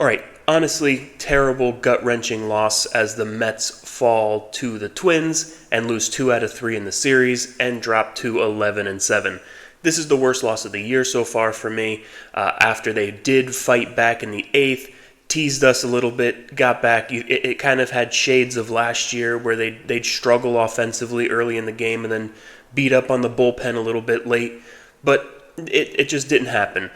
All right, honestly, terrible gut-wrenching loss as the Mets fall to the Twins and lose 2 out of 3 in the series and drop to 11-7. This is the worst loss of the year so far for me. After they did fight back in the eighth, teased us a little bit, got back. It kind of had shades of last year where they'd struggle offensively early in the game and then beat up on the bullpen a little bit late. But it just didn't happen.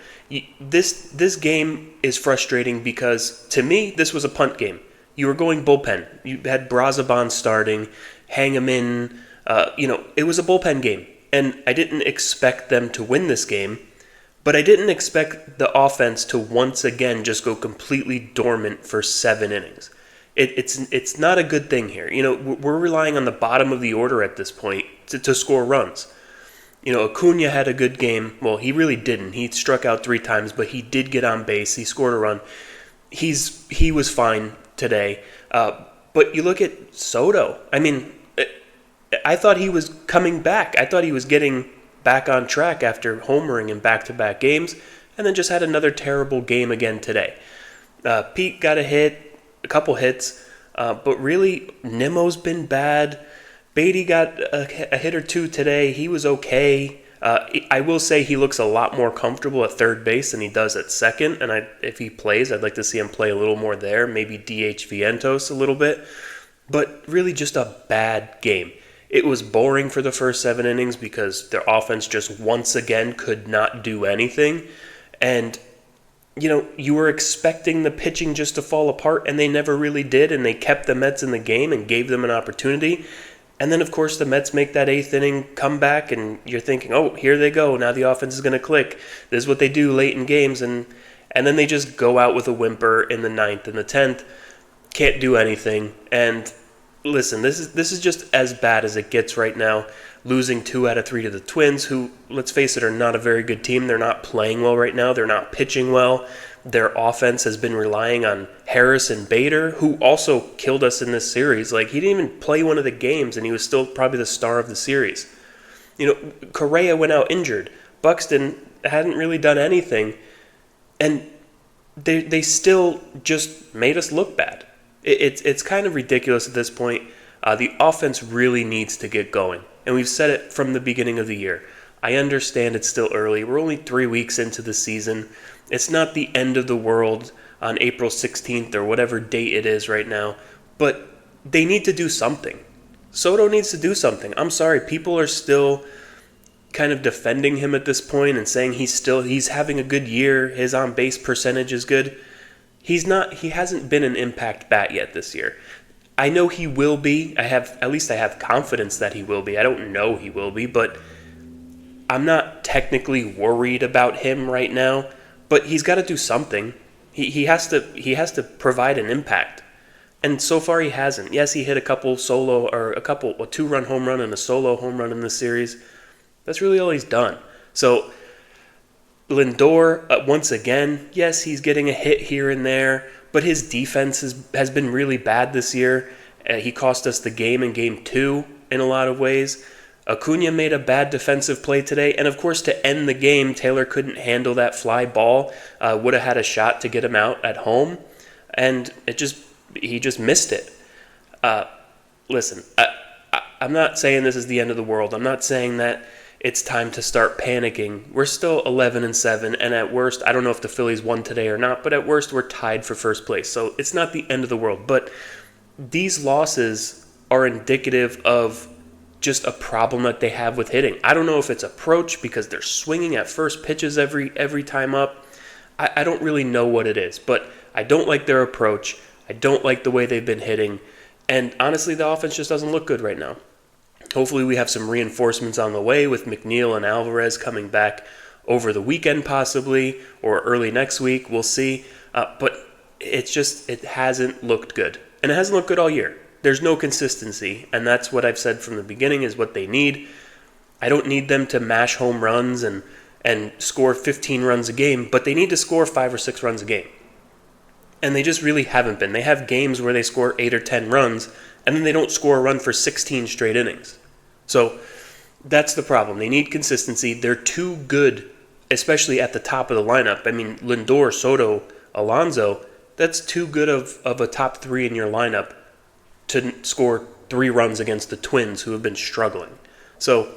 This game is frustrating because, to me, this was a punt game. You were going bullpen. You had Brazaban starting, hang him in. It was a bullpen game. And I didn't expect them to win this game, but I didn't expect the offense to once again just go completely dormant for 7 innings. It's not a good thing here. We're relying on the bottom of the order at this point to score runs. Acuna had a good game. Well, he really didn't. He struck out 3 times, but he did get on base. He scored a run. He was fine today. But you look at Soto. I thought he was coming back. I thought he was getting back on track after homering in back-to-back games, and then just had another terrible game again today. Pete got a couple hits, but really, Nimmo's been bad. Beatty got a hit or two today. He was okay. I will say he looks a lot more comfortable at third base than he does at second, and if he plays, I'd like to see him play a little more there, maybe DH Vientos a little bit, but really just a bad game. It was boring for the first 7 innings because their offense just once again could not do anything, and you were expecting the pitching just to fall apart, and they never really did, and they kept the Mets in the game and gave them an opportunity. And then, of course, the Mets make that 8th inning comeback, and you're thinking, oh, here they go. Now the offense is going to click. This is what they do late in games. And then they just go out with a whimper in the 9th and the 10th. Can't do anything. And listen, this is just as bad as it gets right now. Losing 2 out of 3 to the Twins, who, let's face it, are not a very good team. They're not playing well right now. They're not pitching well. Their offense has been relying on Harris and Bader, who also killed us in this series. He didn't even play one of the games, and he was still probably the star of the series. Correa went out injured. Buxton hadn't really done anything, and they still just made us look bad. It's kind of ridiculous at this point. The offense really needs to get going, and we've said it from the beginning of the year. I understand it's still early. We're only 3 weeks into the season. It's not the end of the world on April 16th or whatever date it is right now, but they need to do something. Soto needs to do something. I'm sorry, people are still kind of defending him at this point and saying he's having a good year, his on-base percentage is good. He hasn't been an impact bat yet this year. I know he will be. I have confidence that he will be. I don't know he will be, but I'm not technically worried about him right now. But he's got to do something. He has to provide an impact, and so far he hasn't. Yes, he hit a 2-run home run and a solo home run in this series. That's really all he's done. So Lindor, once again, yes, he's getting a hit here and there, but his defense has been really bad this year. He cost us the game in Game 2 in a lot of ways. Acuna made a bad defensive play today, and of course to end the game, Taylor couldn't handle that fly ball, would have had a shot to get him out at home, and he just missed it. Listen, I'm not saying this is the end of the world. I'm not saying that it's time to start panicking. We're still 11-7, and at worst, I don't know if the Phillies won today or not, but at worst we're tied for first place, so it's not the end of the world. But these losses are indicative of just a problem that they have with hitting. I don't know if it's approach because they're swinging at first pitches every time up. I don't really know what it is, but I don't like their approach. I don't like the way they've been hitting, and honestly, the offense just doesn't look good right now. Hopefully we have some reinforcements on the way with McNeil and Alvarez coming back over the weekend possibly, or early next week. We'll see. But it hasn't looked good, and it hasn't looked good all year. There's no consistency, and that's what I've said from the beginning is what they need. I don't need them to mash home runs and score 15 runs a game, but they need to score 5 or 6 runs a game. And they just really haven't been. They have games where they score 8 or 10 runs, and then they don't score a run for 16 straight innings. So that's the problem. They need consistency. They're too good, especially at the top of the lineup. Lindor, Soto, Alonso, That's too good of a top 3 in your lineup to score 3 runs against the Twins, who have been struggling. So,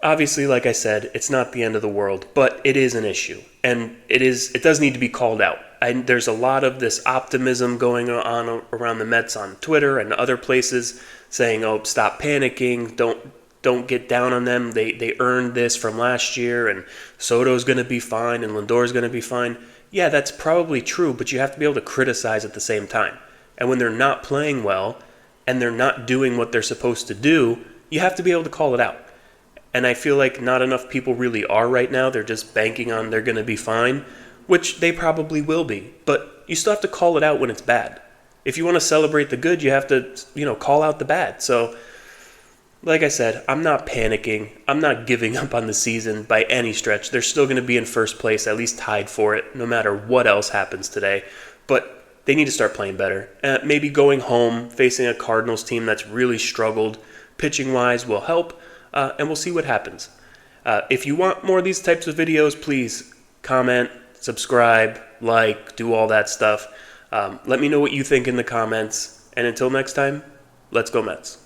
obviously, like I said, it's not the end of the world, but it is an issue, and it does need to be called out. And there's a lot of this optimism going on around the Mets on Twitter and other places, saying, "Oh, stop panicking! Don't get down on them. They earned this from last year, and Soto's going to be fine, and Lindor's going to be fine." Yeah, that's probably true, but you have to be able to criticize at the same time. And when they're not playing well, and they're not doing what they're supposed to do, you have to be able to call it out. And I feel like not enough people really are right now. They're just banking on they're going to be fine, which they probably will be. But you still have to call it out when it's bad. If you want to celebrate the good, you have to, call out the bad. So, like I said, I'm not panicking. I'm not giving up on the season by any stretch. They're still going to be in first place, at least tied for it, no matter what else happens today. But they need to start playing better. Maybe going home, facing a Cardinals team that's really struggled, pitching-wise, will help. And we'll see what happens. If you want more of these types of videos, please comment, subscribe, like, do all that stuff. Let me know what you think in the comments. And until next time, let's go Mets.